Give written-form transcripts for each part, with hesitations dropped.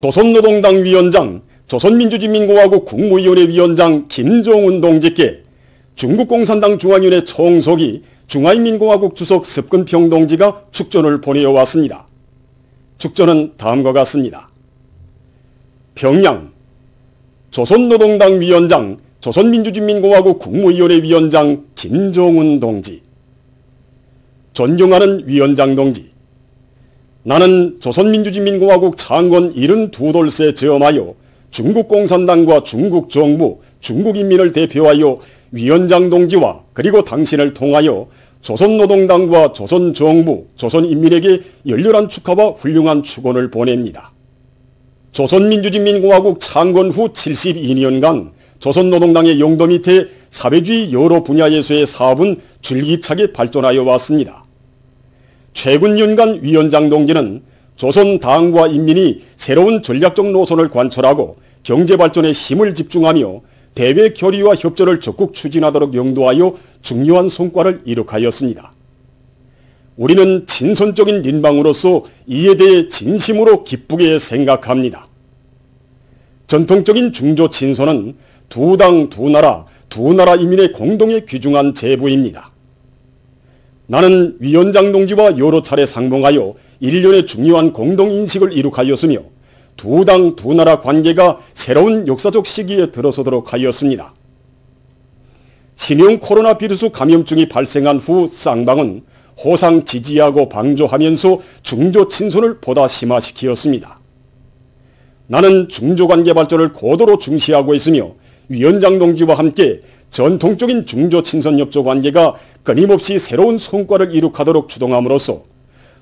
조선노동당 위원장, 조선민주주의인민공화국 국무위원회 위원장 김정은 동지께 중국공산당 중앙위원회 총석이 중화인민공화국 주석 습근평 동지가 축전을 보내어왔습니다. 축전은 다음과 같습니다. 평양 조선노동당 위원장, 조선민주주의인민공화국 국무위원회 위원장 김정은 동지. 존경하는 위원장 동지, 나는 조선민주주의인민공화국 창건 72돌새 저엄하여 중국공산당과 중국정부, 중국인민을 대표하여 위원장 동지와 그리고 당신을 통하여 조선노동당과 조선정부, 조선인민에게 열렬한 축하와 훌륭한 축원을 보냅니다. 조선민주주의인민공화국 창건 후 72년간 조선노동당의 용도 밑에 사회주의 여러 분야에서의 사업은 줄기차게 발전하여 왔습니다. 최근 년간 위원장 동지는 조선당과 인민이 새로운 전략적 노선을 관철하고 경제발전에 힘을 집중하며 대외 교류와 협조를 적극 추진하도록 영도하여 중요한 성과를 이룩하였습니다. 우리는 친선적인邻방으로서 이에 대해 진심으로 기쁘게 생각합니다. 전통적인 중조 친선은 두 당, 두 나라 인민의 공동에 귀중한 제부입니다. 나는 위원장 동지와 여러 차례 상봉하여 일련의 중요한 공동인식을 이룩하였으며 두 당, 두 나라 관계가 새로운 역사적 시기에 들어서도록 하였습니다. 신형 코로나 비루스 감염증이 발생한 후 쌍방은 호상 지지하고 방조하면서 중조 친선을 보다 심화시키었습니다. 나는 중조관계 발전을 고도로 중시하고 있으며 위원장 동지와 함께 전통적인 중조 친선 협조 관계가 끊임없이 새로운 성과를 이룩하도록 주동함으로써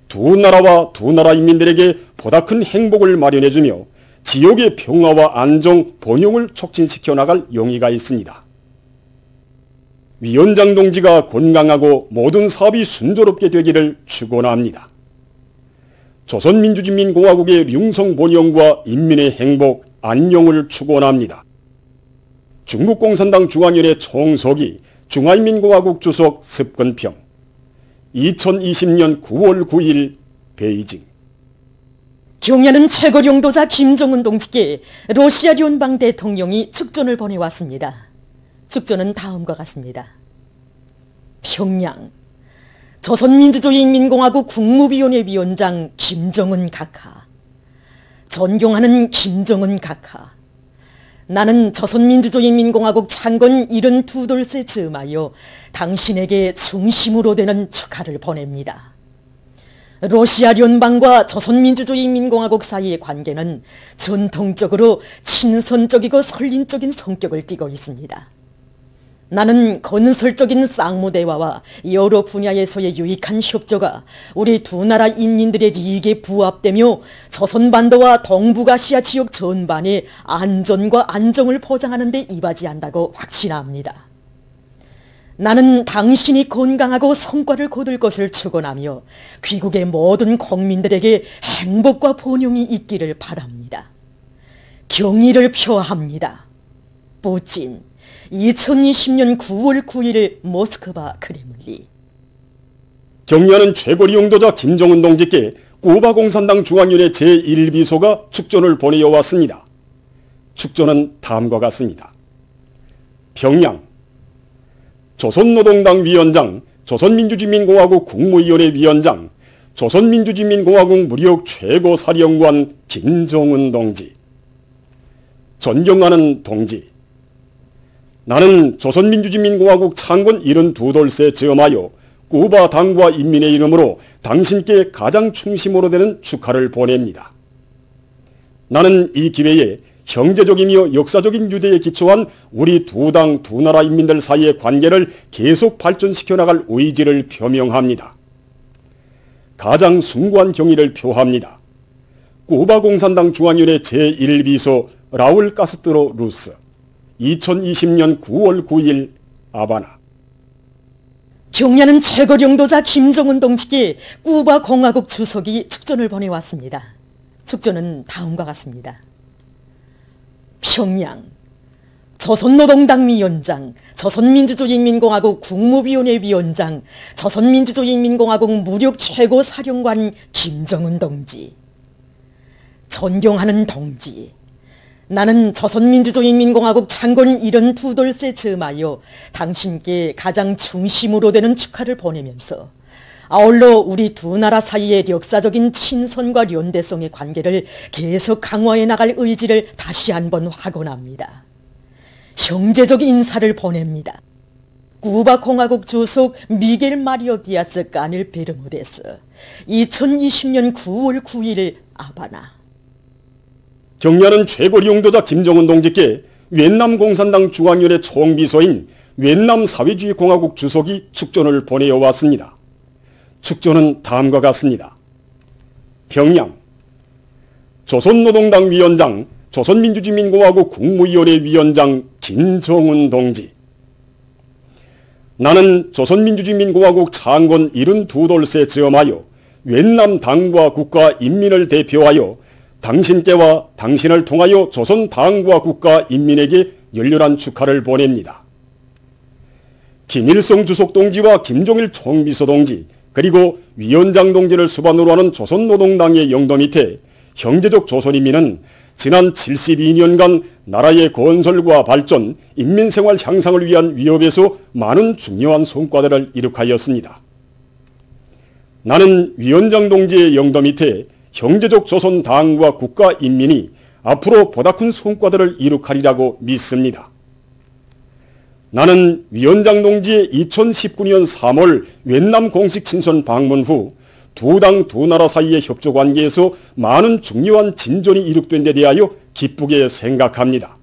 두 나라와 두 나라 인민들에게 보다 큰 행복을 마련해주며 지역의 평화와 안정, 번영을 촉진시켜 나갈 용의가 있습니다. 위원장 동지가 건강하고 모든 사업이 순조롭게 되기를 축원합니다. 조선민주주의인민공화국의 융성 번영과 인민의 행복, 안녕을 축원합니다. 중국공산당 중앙위원회 총석이 중화인민공화국 주석 습근평 2020년 9월 9일 베이징. 경야는 최고領導자 김정은 동지께 러시아聯邦 대통령이 축전을 보내왔습니다. 축전은 다음과 같습니다. 평양 조선민주주의인민공화국 국무위원회 위원장 김정은 각하. 존경하는 김정은 각하. 나는 조선민주주의인민공화국 창건 72돌새 즈음하여 당신에게 중심으로 되는 축하를 보냅니다. 러시아聯邦과 조선민주주의인민공화국 사이의 관계는 전통적으로 친선적이고 설린적인 성격을 띠고 있습니다. 나는 건설적인 쌍무대화와 여러 분야에서의 유익한 협조가 우리 두 나라 인민들의利益에 부합되며 조선반도와 동북아시아 지역 전반의 안전과 안정을 보장하는 데 이바지한다고 확신합니다. 나는 당신이 건강하고 성과를 거둘 것을 축원하며 귀국의 모든 국민들에게 행복과 번영이 있기를 바랍니다. 경의를 표합니다. 푸틴 2020년 9월 9일 모스크바 크레물리. 경의하는 최고領導자 김정은 동지께 쿠바 공산당 중앙위원회 제1비서가 축전을 보내어왔습니다. 축전은 다음과 같습니다. 평양 조선노동당 위원장, 조선민주주의인민공화국 국무위원회 위원장, 조선민주주의인민공화국 무력 최고사령관 김정은 동지. 존경하는 동지, 나는 조선민주주의인민공화국 창건 72돌새 즈음하여 쿠바 당과 인민의 이름으로 당신께 가장 충심으로 되는 축하를 보냅니다. 나는 이 기회에 형제적이며 역사적인 유대에 기초한 우리 두 당 두 나라 인민들 사이의 관계를 계속 발전시켜 나갈 의지를 표명합니다. 가장 숭고한 경의를 표합니다. 쿠바 공산당 중앙위원회 제1비서 라울 카스트로 루스 2020년 9월 9일 아바나. 경야는 최고領導자 김정은 동지께 쿠바 공화국 주석이 축전을 보내왔습니다. 축전은 다음과 같습니다. 평양 조선노동당 위원장, 조선민주주의인민공화국 국무위원회 위원장, 조선민주주의인민공화국 무력 최고사령관 김정은 동지. 존경하는 동지, 나는 조선민주주의인민공화국 창건 72돌세 즈음하여 당신께 가장 중심으로 되는 축하를 보내면서 아울러 우리 두 나라 사이의 역사적인 친선과 연대성의 관계를 계속 강화해 나갈 의지를 다시 한번 확언합니다. 형제적 인사를 보냅니다. 쿠바 공화국 주석 미겔 마리오 디아스 까닐 베르무데스 2020년 9월 9일 아바나. 격려하는 최고리 용도자 김정은 동지께 위엔남 공산당 중앙위원회 총비서인 위엔남 사회주의 공화국 주석이 축전을 보내어 왔습니다. 축전은 다음과 같습니다. 평양 조선노동당 위원장, 조선민주주의인민공화국 국무위원회 위원장 김정은 동지. 나는 조선민주주의인민공화국 창건 72돌세 즈음하여 위엔남 당과 국가 인민을 대표하여 당신께와 당신을 통하여 조선 당과 국가 인민에게 열렬한 축하를 보냅니다. 김일성 주석 동지와 김종일 총비서 동지 그리고 위원장 동지를 수반으로 하는 조선노동당의 영도 밑에 형제적 조선인민은 지난 72년간 나라의 건설과 발전, 인민생활 향상을 위한 위협에서 많은 중요한 성과들을 이룩하였습니다. 나는 위원장 동지의 영도 밑에 형제적 조선 당과 국가 인민이 앞으로 보다 큰 성과들을 이룩하리라고 믿습니다. 나는 위원장 동지의 2019년 3월 위엔남 공식 친선 방문 후 두 당 두 나라 사이의 협조 관계에서 많은 중요한 진전이 이룩된 데 대하여 기쁘게 생각합니다.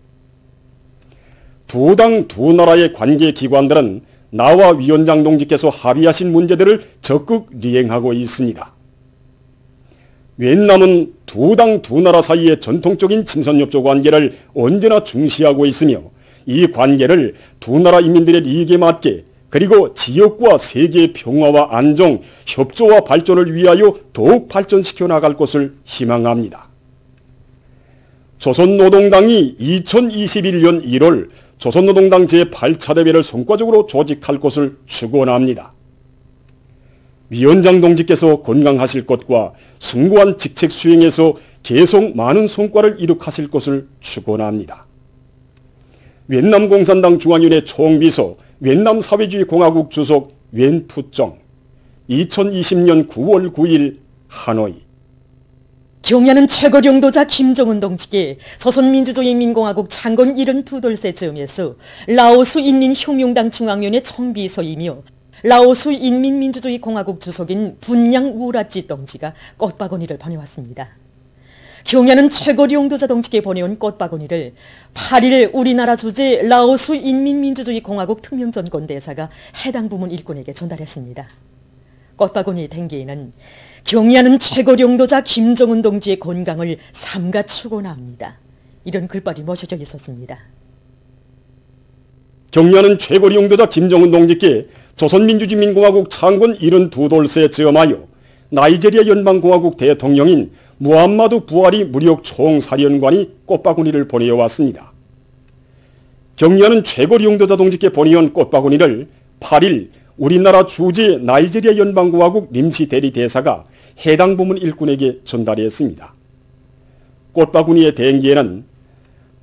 두 당 두 나라의 관계 기관들은 나와 위원장 동지께서 합의하신 문제들을 적극 리행하고 있습니다. 위엔남은 두 당 두 나라 사이의 전통적인 친선협조 관계를 언제나 중시하고 있으며 이 관계를 두 나라 인민들의 이익에 맞게 그리고 지역과 세계의 평화와 안정, 협조와 발전을 위하여 더욱 발전시켜 나갈 것을 희망합니다. 조선노동당이 2021년 1월 조선노동당 제8차 대회를 성과적으로 조직할 것을 축원합니다. 위원장 동지께서 건강하실 것과 숭고한 직책 수행에서 계속 많은 성과를 이룩하실 것을 축원합니다. 위엔남 공산당 중앙위원회 총비서, 위엔남 사회주의 공화국 주석 웬푸정 2020년 9월 9일 하노이. 경야는 최고 영도자 김정은 동지께 조선민주주의인민공화국 창건 72돌세 즈음에서 라오스 인민혁명당 중앙위원회 총비서이며 라오스 인민민주주의공화국 주석인 분양 우라찌 동지가 꽃바구니를 보내왔습니다. 경야는 최고 영도자 동지께 보내온 꽃바구니를 8일 우리나라 주재 라오스 인민민주주의공화국 특명전권 대사가 해당 부문 일꾼에게 전달했습니다. 꽃바구니 댕기에는 경야는 최고 영도자 김정은 동지의 건강을 삼가 축원합니다. 이런 글발이 모셔져 있었습니다. 경야는 최고 영도자 김정은 동지께 조선민주주의인민공화국 창건 72돌세 즈음하여 나이제리아 연방공화국 대통령인 무함마드 부하리 무력 총사령관이 꽃바구니를 보내어 왔습니다. 경야는 최고 영도자 동지께 보내온 꽃바구니를 8일 우리나라 주재 나이제리아 연방공화국 임시 대리 대사가 해당 부문 일꾼에게 전달했습니다. 꽃바구니의 댕기에는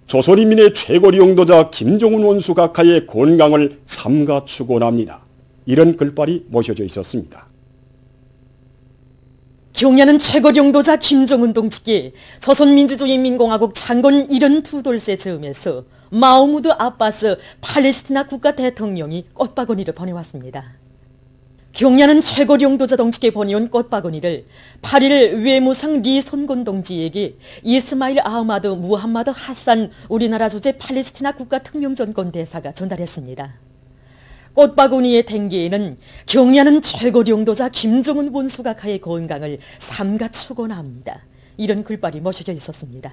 조선인민의 최고 영도자 김정은 원수 각하의 건강을 삼가 축원합니다. 이런 글발이 모셔져 있었습니다. 경야는 최고 영도자 김정은 동지께 조선민주주의인민공화국 창건 72돌세 즈음에서 마흐무드 아바스 팔레스티나 국가 대통령이 꽃바구니를 보내왔습니다. 경야는 최고 영도자 동지께 보내온 꽃바구니를 8일 외무상 리손곤 동지에게 이스마일 아흐마드 무함마드 하산 우리나라 주재 팔레스티나 국가 특명전권 대사가 전달했습니다. 꽃바구니의 댕기에는 경야는 최고 영도자 김정은 원수 각하의 건강을 삼가 축원합니다. 이런 글발이 모셔져 있었습니다.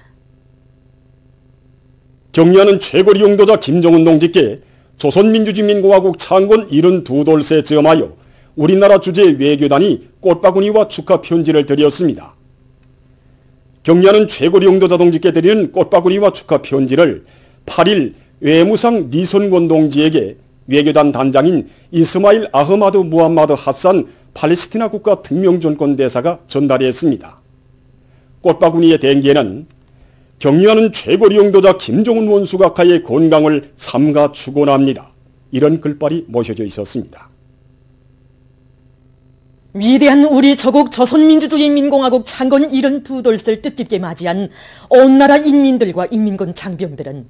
경야는 최고 영도자 김정은 동지께 조선민주주의인민공화국 창건 72돌세 즈음하여 우리나라 주재 외교단이 꽃바구니와 축하 편지를 드렸습니다. 경야는 최고 영도자 동지께 드리는 꽃바구니와 축하 편지를 8일 외무상 리손곤 동지에게 외교단 단장인 이스마일 아흐마드 무함마드 하산 팔레스티나 국가 특명전권 대사가 전달했습니다. 꽃바구니에 댕기에는 경리하는 최고리 용도자 김종은 원수각하의 건강을 삼가 축원합니다. 이런 글발이 모셔져 있었습니다. 위대한 우리 저국 조선민주주의인민공화국 창건 72돌을 뜻깊게 맞이한 온 나라 인민들과 인민군 장병들은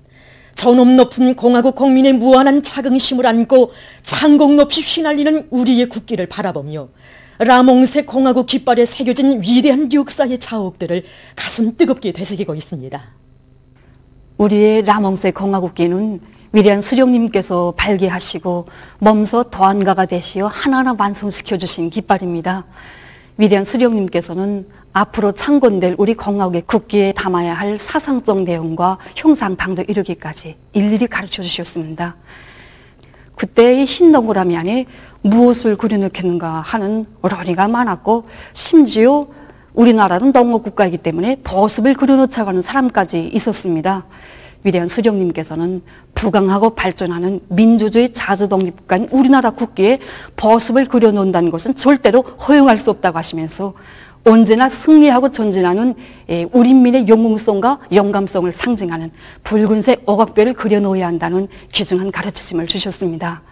전업 높은 공화국 국민의 무한한 자긍심을 안고 창공 높이 휘날리는 우리의 국기를 바라보며 라몽색 공화국 깃발에 새겨진 위대한 역사의 자옥들을 가슴 뜨겁게 되새기고 있습니다. 우리의 라몽색 공화국기는 위대한 수령님께서 발기하시고 몸소 도안가가 되시어 하나하나 완성시켜 주신 깃발입니다. 위대한 수령님께서는 앞으로 창건될 우리 공화국의 국기에 담아야 할 사상적 내용과 형상당도 이르기까지 일일이 가르쳐 주셨습니다. 그때의 흰 동그라미 안에 무엇을 그려넣겠는가 하는 논의가 많았고, 심지어 우리나라는 농업국가이기 때문에 보습을 그려놓자고 하는 사람까지 있었습니다. 위대한 수령님께서는 부강하고 발전하는 민주주의 자주독립국가인 우리나라 국기에 보습을 그려놓는다는 것은 절대로 허용할 수 없다고 하시면서 언제나 승리하고 전진하는 우리 인민의 영웅성과 영감성을 상징하는 붉은색 오각별을 그려놓아야 한다는 귀중한 가르치심을 주셨습니다.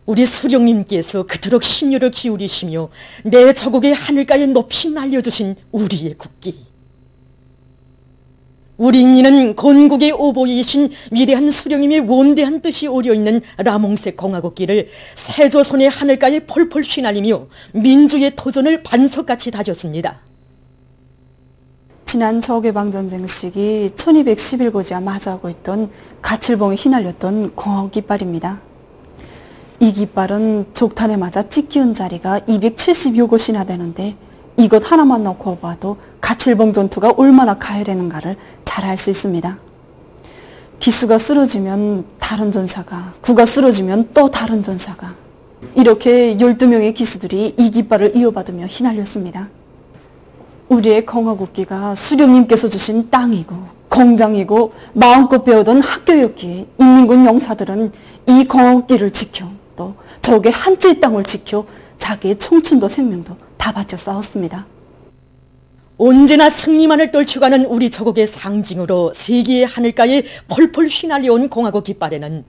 우리 수령님께서 그토록 심려를 기울이시며 내 저국의 하늘가에 높이 날려주신 우리의 국기. 우리 인민은 건국의 오보이신 위대한 수령님의 원대한 뜻이 오려있는 라몽색 공화국기를 새조선의 하늘가에 펄펄 휘날리며 민주의 도전을 반석같이 다졌습니다. 지난 저개방전쟁 시기 1211고지와 마주하고 있던 가칠봉에 휘날렸던 공화국 깃발입니다. 이 깃발은 족탄에 맞아 찍기운 자리가 270여 곳이나 되는데 이것 하나만 놓고 봐도 가칠봉 전투가 얼마나 가열했는가를 잘 알 수 있습니다. 기수가 쓰러지면 다른 전사가, 구가 쓰러지면 또 다른 전사가, 이렇게 12명의 기수들이 이 깃발을 이어받으며 휘날렸습니다. 우리의 공화국기가 수령님께서 주신 땅이고 공장이고 마음껏 배우던 학교였기에 인민군 용사들은 이 공화국기를 지켜 또 적의 한지의 땅을 지켜 자기의 청춘도 생명도 다 바쳐 싸웠습니다. 언제나 승리만을 떨쳐가는 우리 저국의 상징으로 세계의 하늘가에 펄펄 휘날려온 공화국 깃발에는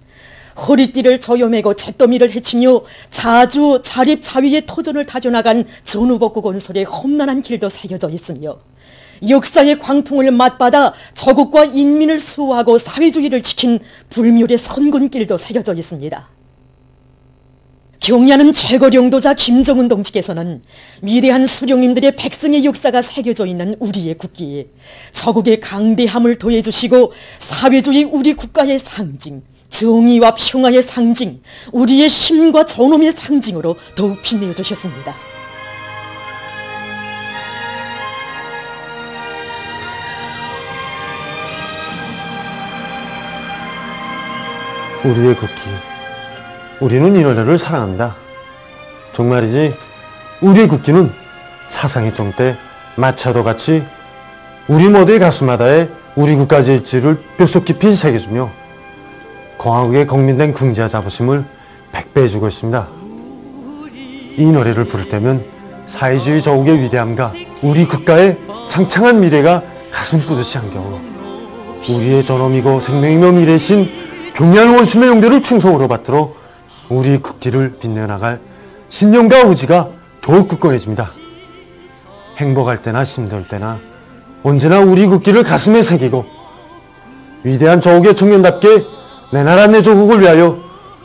허리띠를 조여매고 잿더미를 헤치며 자주 자립자위의 터전을 다져나간 전후복구 건설의 험난한 길도 새겨져 있으며 역사의 광풍을 맞받아 저국과 인민을 수호하고 사회주의를 지킨 불멸의 선군길도 새겨져 있습니다. 경리하는 최고령도자 김정은 동지께서는 위대한 수령님들의 백성의 역사가 새겨져 있는 우리의 국기에 저국의 강대함을 더해주시고 사회주의 우리 국가의 상징, 정의와 평화의 상징, 우리의 힘과 존엄의 상징으로 더욱 빛내어 주셨습니다. 우리의 국기, 우리는 이 나라를 사랑합니다. 정말이지 우리의 국기는 사상의 정대 마차도같이 우리 모두의 가슴마다에 우리 국가의 일지를 뼛속 깊이 새겨주며 공화국의 국민된 긍지와 자부심을 백배해주고 있습니다. 이 노래를 부를 때면 사회주의 저국의 위대함과 우리 국가의 창창한 미래가 가슴 뿌듯이 안겨오 우리의 존엄이고 생명이며 미래신 경리한 원수의 용대를 충성으로 받들어 우리 국기를 빛내어 나갈 신념과 의지가 더욱 굳건해집니다. 행복할 때나 힘들 때나 언제나 우리 국기를 가슴에 새기고 위대한 저국의 청년답게 내 나라 내 조국을 위하여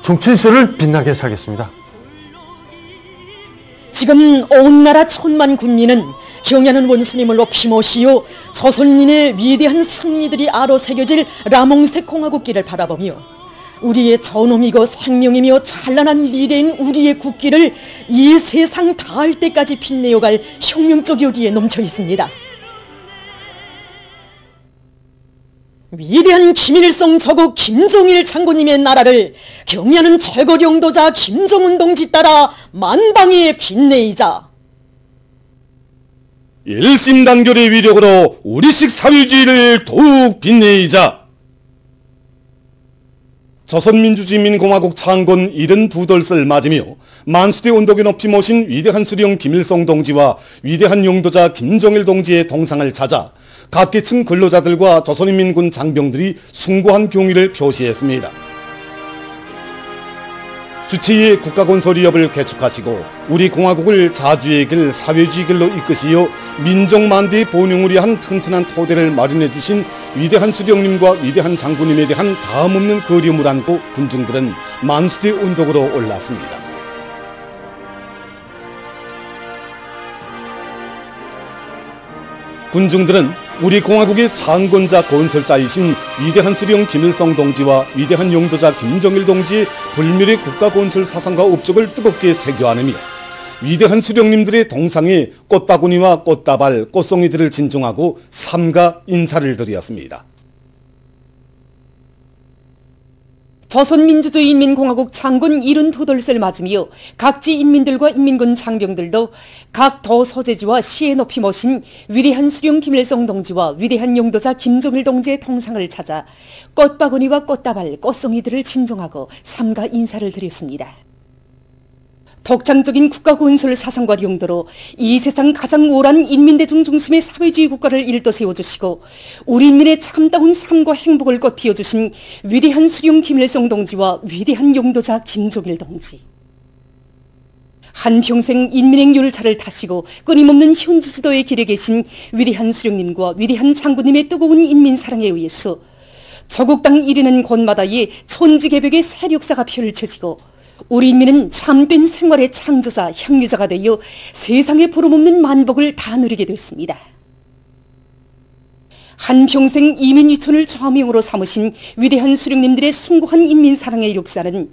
정치일세를 빛나게 살겠습니다. 지금 온 나라 천만 군민은 경야는 원수님을 높이 모시어 조선인의 위대한 승리들이 아로 새겨질 라몽색 공화국기를 바라보며 우리의 존엄이고 생명이며 찬란한 미래인 우리의 국기를 이 세상 닿을 때까지 빛내어갈 혁명적 요리에 넘쳐 있습니다. 위대한 김일성 저국 김정일 장군님의 나라를 경리하는 최고령도자 김정은 동지 따라 만방에 빛내이자 일심단결의 위력으로 우리식 사회주의를 더욱 빛내이자 조선민주주의인민공화국 창건 72돌을 맞으며 만수대 언덕에 높이 모신 위대한 수령 김일성 동지와 위대한 용도자 김정일 동지의 동상을 찾아 각계층 근로자들과 조선인민군 장병들이 숭고한 경의를 표시했습니다. 주치의 국가건설위협을 개축하시고 우리 공화국을 자주의 길, 사회주의 길로 이끄시어 민족만대의 번영을 위한 튼튼한 토대를 마련해 주신 위대한 수령님과 위대한 장군님에 대한 다음없는 그리움을 안고 군중들은 만수대 언덕으로 올랐습니다. 군중들은 우리 공화국의 창건자 건설자이신 위대한 수령 김일성 동지와 위대한 용도자 김정일 동지의 불멸의 국가건설 사상과 업적을 뜨겁게 새겨 안으며 위대한 수령님들의 동상에 꽃바구니와 꽃다발, 꽃송이들을 진종하고 삼가 인사를 드렸습니다. 조선민주주의인민공화국 창건 72돌을 맞으며 각지 인민들과 인민군 장병들도 각 도 소재지와 시에 높이 모신 위대한 수령 김일성 동지와 위대한 용도자 김정일 동지의 동상을 찾아 꽃바구니와 꽃다발, 꽃송이들을 진종하고 삼가 인사를 드렸습니다. 독창적인 국가건설 사상과 용도로 이 세상 가장 우월한 인민대중 중심의 사회주의 국가를 일떠 세워주시고 우리 인민의 참다운 삶과 행복을 꽃피워주신 위대한 수령 김일성 동지와 위대한 용도자 김정일 동지. 한평생 인민의 열차를 타시고 끊임없는 현지지도의 길에 계신 위대한 수령님과 위대한 장군님의 뜨거운 인민사랑에 의해서 조국 땅 이르는 곳마다의 천지개벽의 세력사가 펼쳐지고 우리 인민은 참된 생활의 창조자, 향유자가 되어 세상에 부름없는 만복을 다 누리게 됐습니다. 한평생 이민유촌을 좌명으로 삼으신 위대한 수령님들의 숭고한 인민사랑의 역사는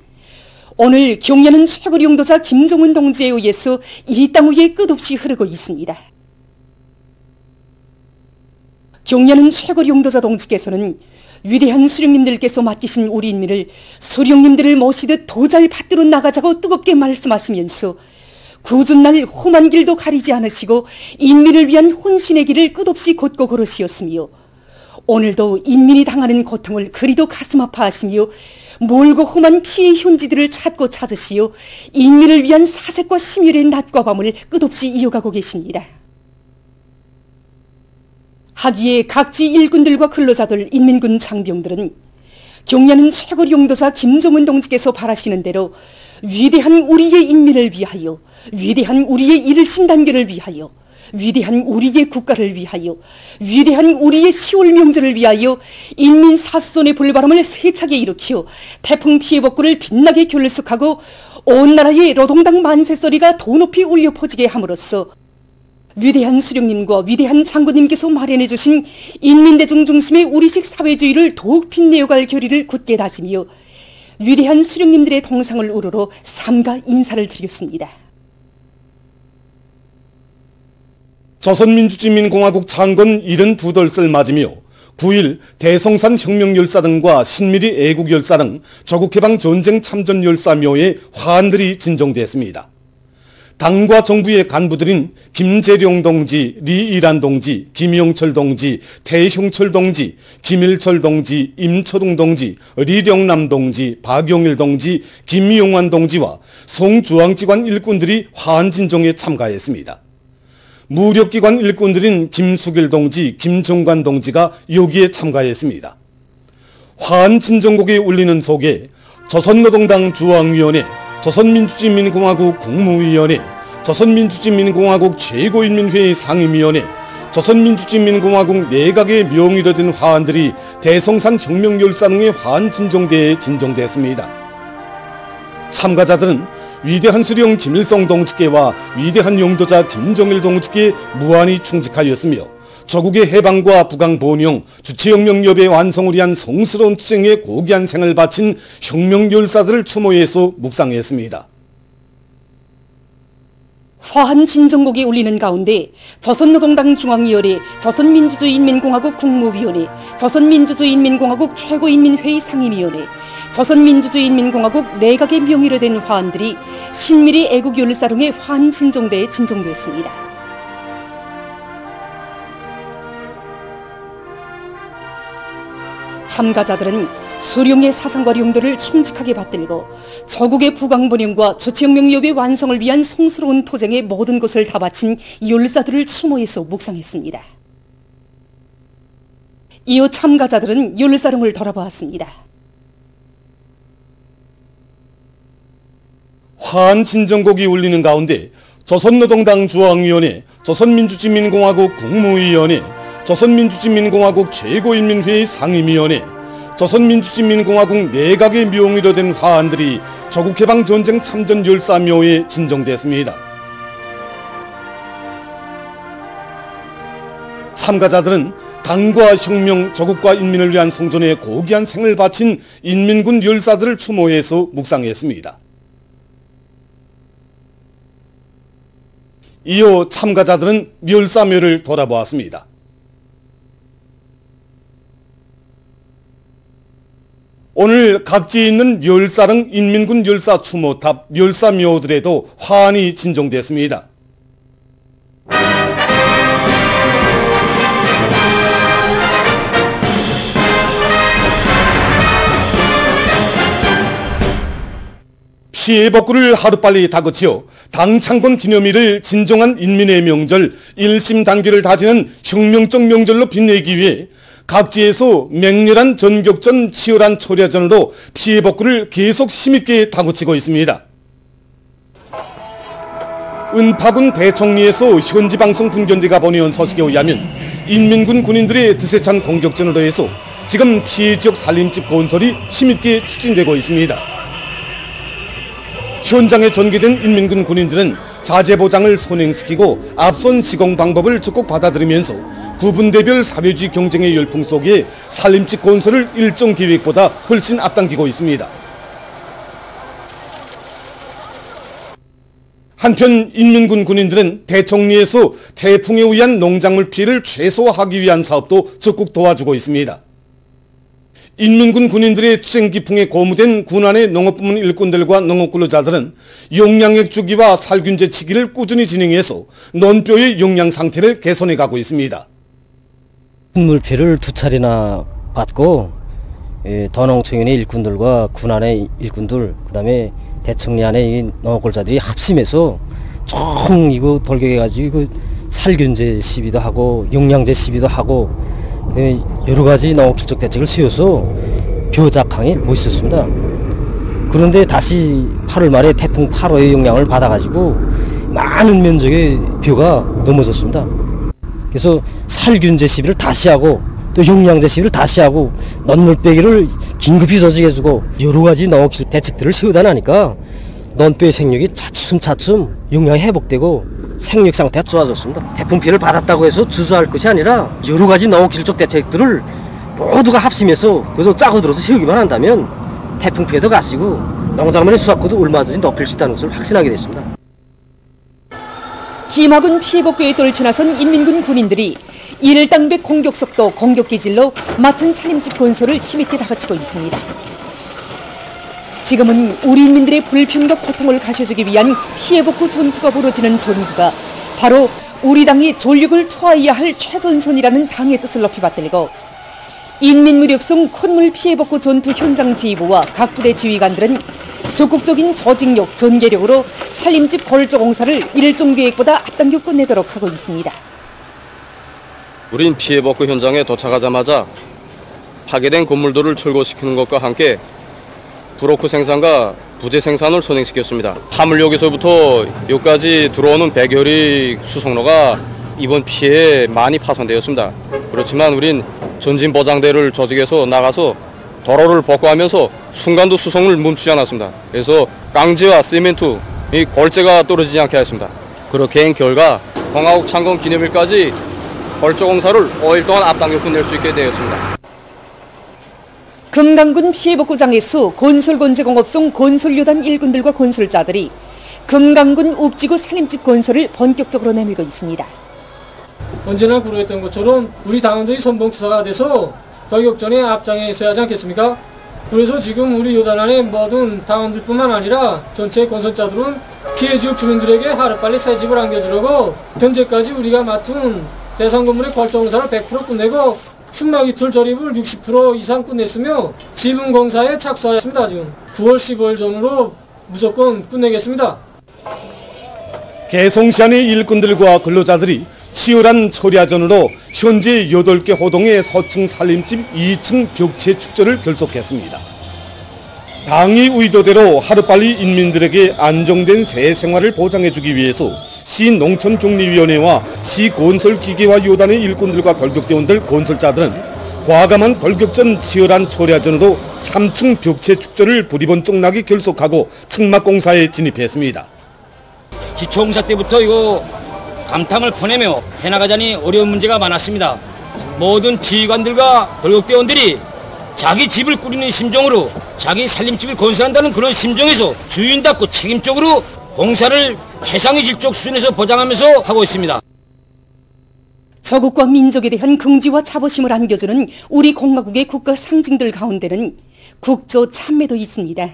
오늘 경려는 최고 용도자 김정은 동지에 의해서 이 땅 위에 끝없이 흐르고 있습니다. 경려는 최고 용도자 동지께서는 위대한 수령님들께서 맡기신 우리 인민을 수령님들을 모시듯 도잘 받들어 나가자고 뜨겁게 말씀하시면서 굳은 날 험한 길도 가리지 않으시고 인민을 위한 혼신의 길을 끝없이 걷고 걸으시었으며 오늘도 인민이 당하는 고통을 그리도 가슴 아파하시며 멀고 험한 피해 현지들을 찾고 찾으시어 인민을 위한 사색과 심혈의 낮과 밤을 끝없이 이어가고 계십니다. 하기에 각지 일꾼들과 근로자들, 인민군 장병들은 경려는 최고 용도자 김정은 동지께서 바라시는 대로 위대한 우리의 인민을 위하여, 위대한 우리의 일심 단계를 위하여, 위대한 우리의 국가를 위하여, 위대한 우리의 10월 명절을 위하여 인민 사수선의 불바람을 세차게 일으켜 태풍 피해 복구를 빛나게 결석하고 온 나라의 노동당 만세소리가 더 높이 울려 퍼지게 함으로써 위대한 수령님과 위대한 장군님께서 마련해 주신 인민대중 중심의 우리식 사회주의를 더욱 빛내어갈 결의를 굳게 다지며 위대한 수령님들의 동상을 우러러 삼가 인사를 드렸습니다. 조선민주주의인민공화국 창건 72돌을 맞으며 9일 대성산 혁명열사 등과 신미리 애국열사 등 조국해방 전쟁 참전열사 묘에 화환들이 진정됐습니다. 당과 정부의 간부들인 김재룡 동지, 리이란 동지, 김영철 동지, 태형철 동지, 김일철 동지, 임초동 동지, 리령남 동지, 박용일 동지, 김용환 동지와 송중앙기관 일꾼들이 화환진정에 참가했습니다. 무력기관 일꾼들인 김수길 동지, 김정관 동지가 여기에 참가했습니다. 화환진정곡에 울리는 속에 조선노동당 중앙위원회, 조선민주주의인민공화국 국무위원회, 조선민주주의인민공화국 최고인민회의 상임위원회, 조선민주주의인민공화국 내각의 명의로 된 화환들이 대성산 혁명열사 등의 화환진정대에 진정됐습니다. 참가자들은 위대한 수령 김일성 동지께와 위대한 용도자 김정일 동지께 무한히 충직하였으며 조국의 해방과 부강 번영, 주체혁명협의 완성을 위한 성스러운 투쟁에 고귀한 생을 바친 혁명열사들을 추모해서 묵상했습니다. 화환 진정곡이 울리는 가운데 조선노동당 중앙위원회, 조선민주주의인민공화국 국무위원회, 조선민주주의인민공화국 최고인민회의 상임위원회, 조선민주주의인민공화국 내각의 명의로 된 화환들이 신미리 애국열사릉의 화환 진정대에 진정됐습니다. 참가자들은 수령의 사상과 용도를 충직하게 받들고 조국의 부강번영과 조치혁명 위협의 완성을 위한 성스러운 투쟁의 모든 것을 다 바친 율사들을 추모해서 묵상했습니다. 이후 참가자들은 율사령을 돌아보았습니다. 화한 진정곡이 울리는 가운데 조선노동당 중앙위원회, 조선민주주의민공화국 국무위원회, 조선민주주의민공화국 최고인민회의 상임위원회, 조선민주주의민공화국 내각의 명의로 된 화환들이 조국해방전쟁 참전 율사묘에 진정됐습니다. 참가자들은 당과 혁명, 조국과 인민을 위한 성존에 고귀한 생을 바친 인민군 율사들을 추모해서 묵상했습니다. 이어 참가자들은 율사묘를 돌아보았습니다. 오늘 각지에 있는 율사릉 인민군 율사 추모탑 율사묘들에도 화환이 진정됐습니다. 피해 복구를 하루빨리 다그치어 당창건 기념일을 진정한 인민의 명절 일심 단계를 다지는 혁명적 명절로 빛내기 위해 각지에서 맹렬한 전격전 치열한 초려전으로 피해 복구를 계속 힘있게 다그치고 있습니다. 은파군 대청리에서 현지방송 분견대가 보내온 소식에 의하면 인민군 군인들의 드세찬 공격전으로 해서 지금 피해 지역 살림집 건설이 힘있게 추진되고 있습니다. 현장에 전개된 인민군 군인들은 자재보장을 선행시키고 앞선 시공 방법을 적극 받아들이면서 구분대별 사회주의 경쟁의 열풍 속에 살림집 건설을 일정 계획보다 훨씬 앞당기고 있습니다. 한편 인민군 군인들은 대청리에서 태풍에 의한 농작물 피해를 최소화하기 위한 사업도 적극 도와주고 있습니다. 인민군 군인들의 투쟁기풍에 고무된 군안의 농업부문 일꾼들과 농업근로자들은 용량액 주기와 살균 제치기를 꾸준히 진행해서 논뼈의 용량 상태를 개선해가고 있습니다. 물피를 2차례나 받고 더농청연의 일꾼들과 군안의 일꾼들, 그 다음에 대청리 안의 농업골자들이 합심해서 총 이거 돌격해가지고 이거 살균제 시비도 하고 용량제 시비도 하고 여러 가지 농업질적 대책을 세워서 벼작항이 멋있었습니다. 그런데 다시 8월 말에 태풍 8호의 영향을 받아가지고 많은 면적의 벼가 넘어졌습니다. 그래서 살균제 시비를 다시 하고 또 용량제 시비를 다시 하고 논물 빼기를 긴급히 조직해주고 여러 가지 농업질 대책들을 세우다 나니까 논뼈의 생육이 차츰차츰 용량이 회복되고 생육 상태가 좋아졌습니다. 태풍 피해를 받았다고 해서 주저할 것이 아니라 여러 가지 농업질적 대책들을 모두가 합심해서 그래서 짜고 들어서 세우기만 한다면 태풍 피해도 가시고 농작물의 수확고도 얼마든지 높일 수 있다는 것을 확신하게 됐습니다. 김학은 피해 복구에 떨쳐나선 인민군 군인들이 일당백 공격속도 공격기질로 맡은 살림집 건설을 힘있게 다그치고 있습니다. 지금은 우리 인민들의 불평과 고통을 가셔주기 위한 피해 복구 전투가 벌어지는 전구가 바로 우리 당이 전력을 투하해야 할 최전선이라는 당의 뜻을 높이 받들고 인민무력성 큰 피해 복구 전투 현장 지휘부와 각 부대 지휘관들은 적극적인 조직력, 전개력으로 살림집 걸조 공사를 일정 계획보다 앞당겨 끝내도록 하고 있습니다. 우린 피해 복구 현장에 도착하자마자 파괴된 건물들을 철거시키는 것과 함께 브로크 생산과 부재 생산을 선행시켰습니다. 화물역에서부터 여기까지 들어오는 백여리 수송로가 이번 피해에 많이 파손되었습니다. 그렇지만 우린 전진 보장대를 조직해서 나가서 도로를 복구하면서 순간도 수송을 멈추지 않았습니다. 그래서 깡지와 시멘트, 이 골재가 떨어지지 않게 했습니다. 그렇게 한 결과 공화국 창건 기념일까지 걸조 공사를 5일 동안 앞당겨 끝낼 수 있게 되었습니다. 금강군 피해복구장에서 건설건재공업성 건설요단 일군들과 건설자들이 금강군 읍지구 살림집 건설을 본격적으로 내밀고 있습니다. 언제나 구루했던 것처럼 우리 당원들이 선봉투사가 돼서 돌격전에 앞장에 서야 하지 않겠습니까? 그래서 지금 우리 요단 안에 모든 당원들뿐만 아니라 전체 건설자들은 피해지역 주민들에게 하루빨리 새 집을 안겨주려고 현재까지 우리가 맡은 대상 건물의 걸조 공사를 100% 끝내고 춘막 이틀 절입을 60% 이상 끝냈으며 지분 공사에 착수하였습니다. 지금 9월 15일 전으로 무조건 끝내겠습니다. 개성시안의 일꾼들과 근로자들이 치열한 철야전으로 현재 8개 호동의 서층 살림집 2층 벽체 축조를 결속했습니다. 당의 의도대로 하루빨리 인민들에게 안정된 새 생활을 보장해주기 위해서 시농촌격리위원회와 시건설기계화 요단의 일꾼들과 돌격대원들 건설자들은 과감한 돌격전 치열한 철야전으로 3층 벽체 축조를 부리번쩍나게 결속하고 측막공사에 진입했습니다. 기초공사 때부터 이거 감탕을 퍼내며 해나가자니 어려운 문제가 많았습니다. 모든 지휘관들과 돌격대원들이 자기 집을 꾸리는 심정으로 자기 살림집을 건설한다는 그런 심정에서 주인답고 책임적으로 공사를 최상의 질적 수준에서 보장하면서 하고 있습니다. 조국과 민족에 대한 긍지와 자부심을 안겨주는 우리 공화국의 국가 상징들 가운데는 국조 참매도 있습니다.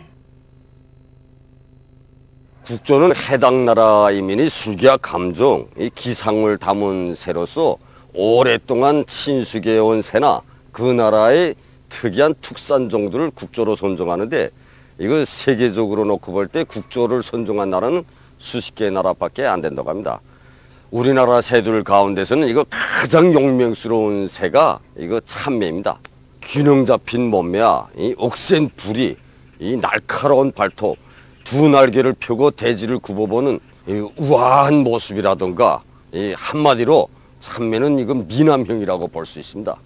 국조는 해당 나라 이민의 수기와 감정, 이 기상을 담은 새로서 오랫동안 친숙해온 새나 그 나라의 특이한 특산 정도를 국조로 선정하는데, 이거 세계적으로 놓고 볼 때 국조를 선정한 나라는 수십 개의 나라밖에 안 된다고 합니다. 우리나라 새들 가운데서는 이거 가장 용맹스러운 새가 이거 참매입니다. 균형 잡힌 몸매와 이 억센 부리, 이 날카로운 발톱, 두 날개를 펴고 대지를 굽어보는 이 우아한 모습이라던가, 이 한마디로 참매는 이거 미남형이라고 볼 수 있습니다.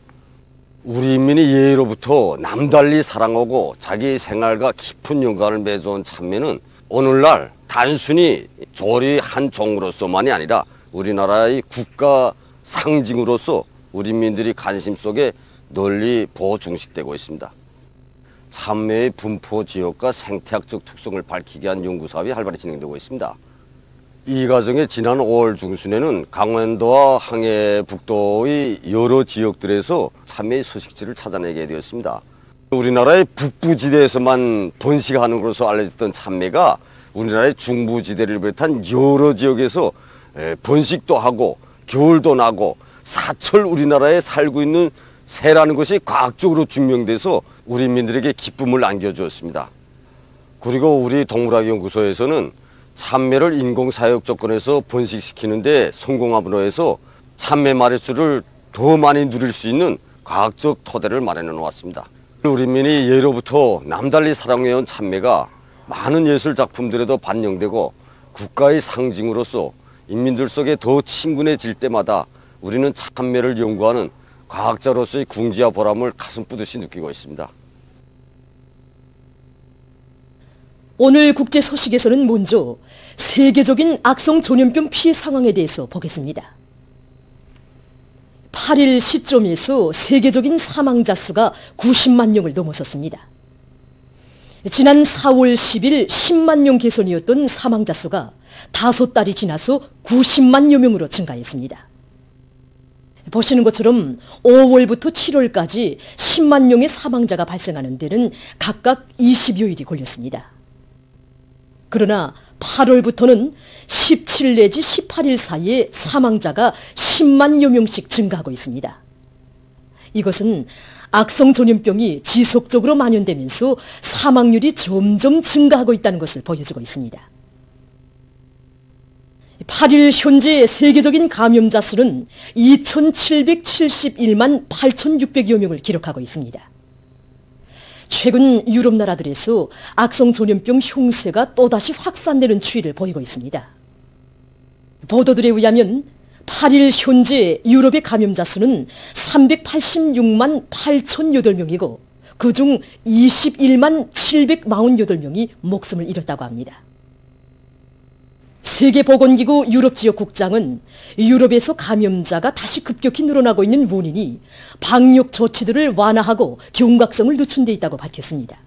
우리 인민이 예로부터 남달리 사랑하고 자기 생활과 깊은 연관을 맺어온 참매는 오늘날 단순히 조리 한 종으로서만이 아니라 우리나라의 국가 상징으로서 우리 인민들이 관심 속에 널리 보호 중식되고 있습니다. 참매의 분포 지역과 생태학적 특성을 밝히기 위한 연구사업이 활발히 진행되고 있습니다. 이 과정에 지난 5월 중순에는 강원도와 항해북도의 여러 지역들에서 참매의 서식지를 찾아내게 되었습니다. 우리나라의 북부지대에서만 번식하는 것으로 알려졌던 참매가 우리나라의 중부지대를 비롯한 여러 지역에서 번식도 하고 겨울도 나고 사철 우리나라에 살고 있는 새라는 것이 과학적으로 증명돼서 우리 인민들에게 기쁨을 안겨주었습니다. 그리고 우리 동물학연구소에서는 참매를 인공사육 조건에서 번식시키는데 성공함으로 해서 참매 마리수를 더 많이 누릴 수 있는 과학적 토대를 마련해 놓았습니다. 우리 인민이 예로부터 남달리 사랑해온 참매가 많은 예술 작품들에도 반영되고 국가의 상징으로서 인민들 속에 더 친근해질 때마다 우리는 참매를 연구하는 과학자로서의 궁지와 보람을 가슴 뿌듯이 느끼고 있습니다. 오늘 국제 소식에서는 먼저 세계적인 악성 전염병 피해 상황에 대해서 보겠습니다. 8일 시점에서 세계적인 사망자 수가 90만 명을 넘어섰습니다. 지난 4월 10일 10만 명 개선이었던 사망자 수가 5달이 지나서 90만여 명으로 증가했습니다. 보시는 것처럼 5월부터 7월까지 10만 명의 사망자가 발생하는 데는 각각 20여일이 걸렸습니다. 그러나 8월부터는 17 내지 18일 사이에 사망자가 10만여 명씩 증가하고 있습니다. 이것은 악성 전염병이 지속적으로 만연되면서 사망률이 점점 증가하고 있다는 것을 보여주고 있습니다. 8일 현재 세계적인 감염자 수는 2,771만 8,600여 명을 기록하고 있습니다. 최근 유럽 나라들에서 악성 전염병 형세가 또다시 확산되는 추이를 보이고 있습니다. 보도들에 의하면 8일 현재 유럽의 감염자 수는 386만 8,008명이고 그중 21만 748명이 목숨을 잃었다고 합니다. 세계보건기구 유럽지역국장은 유럽에서 감염자가 다시 급격히 늘어나고 있는 원인이 방역 조치들을 완화하고 경각성을 늦춘 데 있다고 밝혔습니다.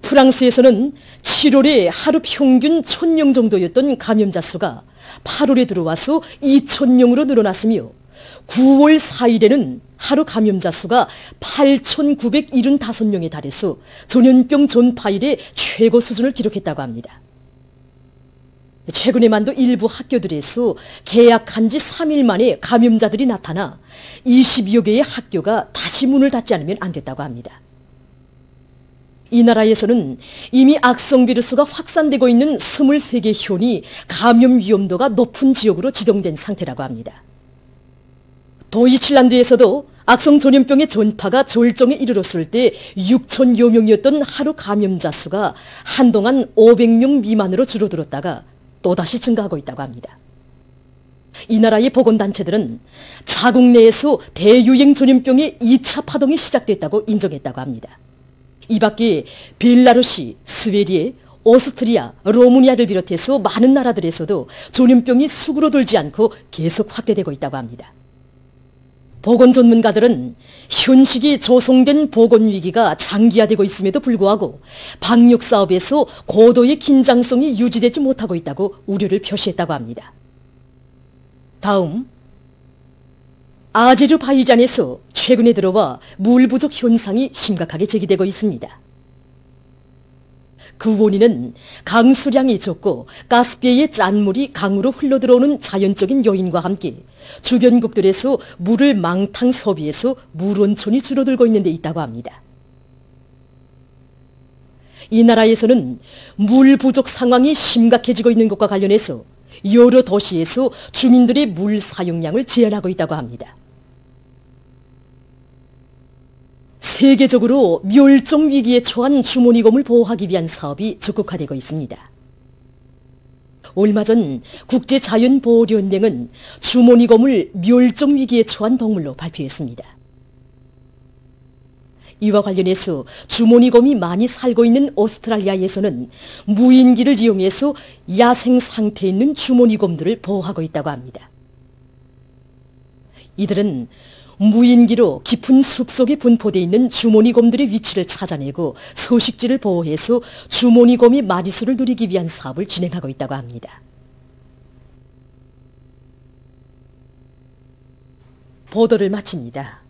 프랑스에서는 7월에 하루 평균 1,000명 정도였던 감염자 수가 8월에 들어와서 2,000명으로 늘어났으며 9월 4일에는 하루 감염자 수가 8,975명에 달해서 전염병 전파일의 최고 수준을 기록했다고 합니다. 최근에만도 일부 학교들에서 개학한 지 3일 만에 감염자들이 나타나 20여 개의 학교가 다시 문을 닫지 않으면 안 됐다고 합니다. 이 나라에서는 이미 악성 비루스가 확산되고 있는 23개 현이 감염 위험도가 높은 지역으로 지정된 상태라고 합니다. 도이칠란드에서도 악성 전염병의 전파가 절정에 이르렀을 때 6천여 명이었던 하루 감염자 수가 한동안 500명 미만으로 줄어들었다가 또다시 증가하고 있다고 합니다. 이 나라의 보건단체들은 자국 내에서 대유행 전염병의 2차 파동이 시작됐다고 인정했다고 합니다. 이 밖에 벨라루시, 스웨디에, 오스트리아, 로마니아를 비롯해서 많은 나라들에서도 전염병이 수그러들지 않고 계속 확대되고 있다고 합니다. 보건 전문가들은 현 시기 조성된 보건위기가 장기화되고 있음에도 불구하고 방역사업에서 고도의 긴장성이 유지되지 못하고 있다고 우려를 표시했다고 합니다. 다음, 아제르바이잔에서 최근에 들어와 물 부족 현상이 심각하게 제기되고 있습니다. 그 원인은 강수량이 적고 카스피해의 짠물이 강으로 흘러들어오는 자연적인 요인과 함께 주변국들에서 물을 망탕 소비해서 물원촌이 줄어들고 있는 데 있다고 합니다. 이 나라에서는 물 부족 상황이 심각해지고 있는 것과 관련해서 여러 도시에서 주민들의 물 사용량을 제한하고 있다고 합니다. 세계적으로 멸종 위기에 처한 주머니곰을 보호하기 위한 사업이 적극화되고 있습니다. 얼마 전 국제자연보호연맹은 주머니곰을 멸종 위기에 처한 동물로 발표했습니다. 이와 관련해서 주머니곰이 많이 살고 있는 오스트랄리아에서는 무인기를 이용해서 야생 상태에 있는 주머니곰들을 보호하고 있다고 합니다. 이들은 무인기로 깊은 숲속에 분포되어 있는 주머니곰들의 위치를 찾아내고 서식지를 보호해서 주머니곰이 마리수를 누리기 위한 사업을 진행하고 있다고 합니다. 보도를 마칩니다.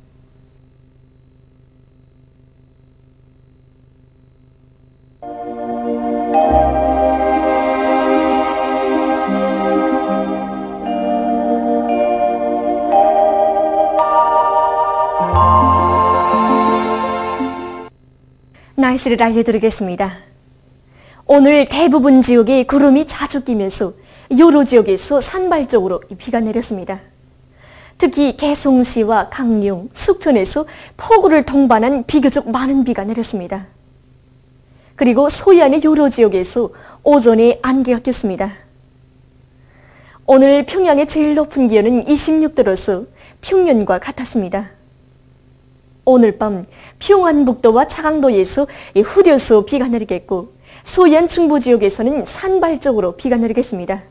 날씨를 알려드리겠습니다. 오늘 대부분 지역에 구름이 자주 끼면서 여러 지역에서 산발적으로 비가 내렸습니다. 특히 개성시와 강릉, 숙천에서 폭우를 동반한 비교적 많은 비가 내렸습니다. 그리고 소해안의 여러 지역에서 오전에 안개가 꼈습니다. 오늘 평양의 제일 높은 기온은 26도로서 평년과 같았습니다. 오늘 밤 평안북도와 차강도에서 흐려서 비가 내리겠고 소해안 중부 지역에서는 산발적으로 비가 내리겠습니다.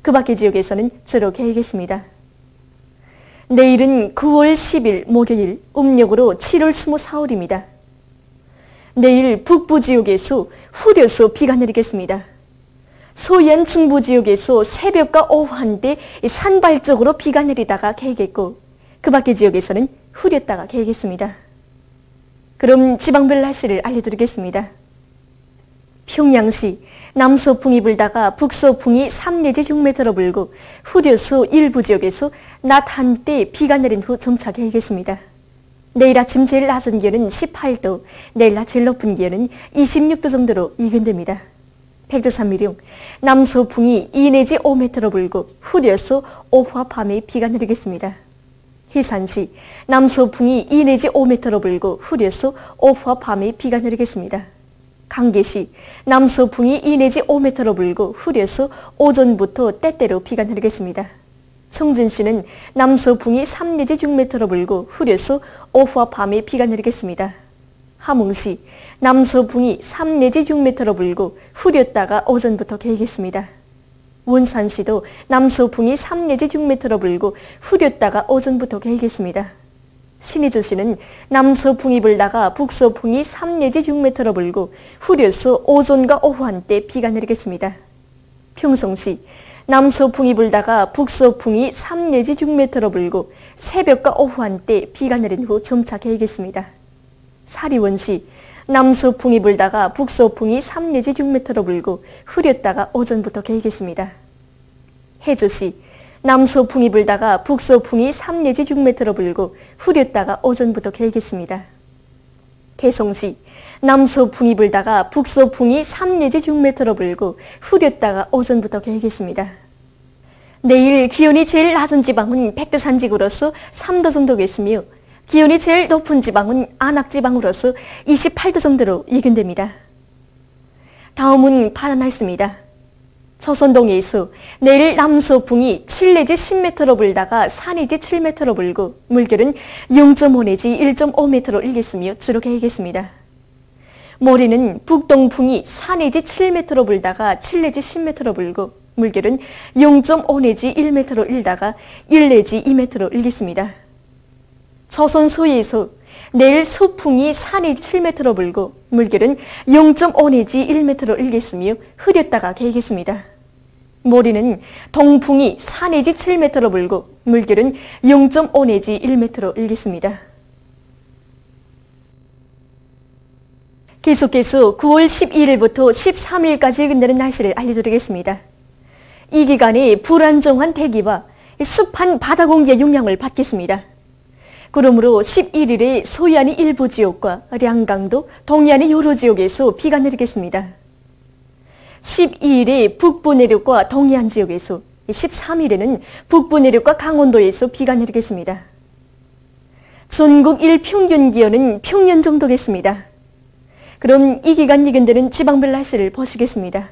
그 밖의 지역에서는 주로 개겠습니다. 내일은 9월 10일 목요일, 음력으로 7월 24일입니다. 내일 북부 지역에서 흐려서 비가 내리겠습니다. 소해안 중부 지역에서 새벽과 오후 한때 산발적으로 비가 내리다가 개겠고 그 밖의 지역에서는 흐렸다가 개겠습니다. 그럼 지방별 날씨를 알려드리겠습니다. 평양시 남서풍이 불다가 북서풍이 3 내지 6m로 불고 흐려서 일부 지역에서 낮 한때 비가 내린 후 점차 개겠습니다. 내일 아침 제일 낮은 기온은 18도, 내일 낮 제일 높은 기온은 26도 정도로 예견됩니다. 백두산미령 남서풍이 2 내지 5m로 불고 흐려서 오후와 밤에 비가 내리겠습니다. 해산시 남서풍이 2 내지 5m로 불고 흐려서 오후와 밤에 비가 내리겠습니다. 강계시 남서풍이 2 내지 5m로 불고 흐려서 오전부터 때때로 비가 내리겠습니다. 청진시는 남서풍이 3 내지 6m로 불고 흐려서 오후와 밤에 비가 내리겠습니다. 함흥시 남서풍이 3 내지 6m로 불고 흐렸다가 오전부터 개겠습니다. 원산시도 남서풍이 3 내지 6m로 불고 흐렸다가 오전부터 개겠습니다. 신의주시는 남서풍이 불다가 북서풍이 3 내지 6m로 불고 흐려서 오전과 오후 한때 비가 내리겠습니다. 평성시 남서풍이 불다가 북서풍이 3 내지 6m로 불고 새벽과 오후 한때 비가 내린 후 점차 개겠습니다. 사리원시 남서풍이 불다가 북서풍이 3 내지 6m로 불고 흐렸다가 오전부터 개겠습니다. 해조시 남서풍이 불다가 북서풍이 3 내지 6m로 불고 흐렸다가 오전부터 개겠습니다. 개성시 남서풍이 불다가 북서풍이 3 내지 6m로 불고 흐렸다가 오전부터 개겠습니다. 내일 기온이 제일 낮은 지방은 백두산지구로서 3도 정도겠으며 기온이 제일 높은 지방은 안악지방으로서 28도 정도로 예견됩니다. 다음은 바다 날씨입니다. 조선동해에서 내일 남서풍이 7 내지 10m로 불다가 4 내지 7m로 불고 물결은 0.5 내지 1.5m로 일겠으며 주로 개겠습니다. 모레는 북동풍이 4 내지 7m로 불다가 7 내지 10m로 불고 물결은 0.5 내지 1m로 일다가 1 내지 2m로 일겠습니다. 조선 서해에서 내일 서풍이 4 내지 7m로 불고 물결은 0.5 내지 1m로 일겠으며 흐렸다가 개겠습니다. 모레는 동풍이 4 내지 7m로 불고 물결은 0.5 내지 1m로 일겠습니다. 계속해서 9월 11일부터 13일까지 예견되는 날씨를 알려드리겠습니다. 이 기간에 불안정한 대기와 습한 바다 공기의 영향을 받겠습니다. 그러므로 11일에 서해안의 일부 지역과 량강도, 동해안의 여러 지역에서 비가 내리겠습니다. 12일에 북부 내륙과 동해안 지역에서, 13일에는 북부 내륙과 강원도에서 비가 내리겠습니다. 전국 일평균 기온은 평년 정도겠습니다. 그럼 이 기간 예견되는 지방별 날씨를 보시겠습니다.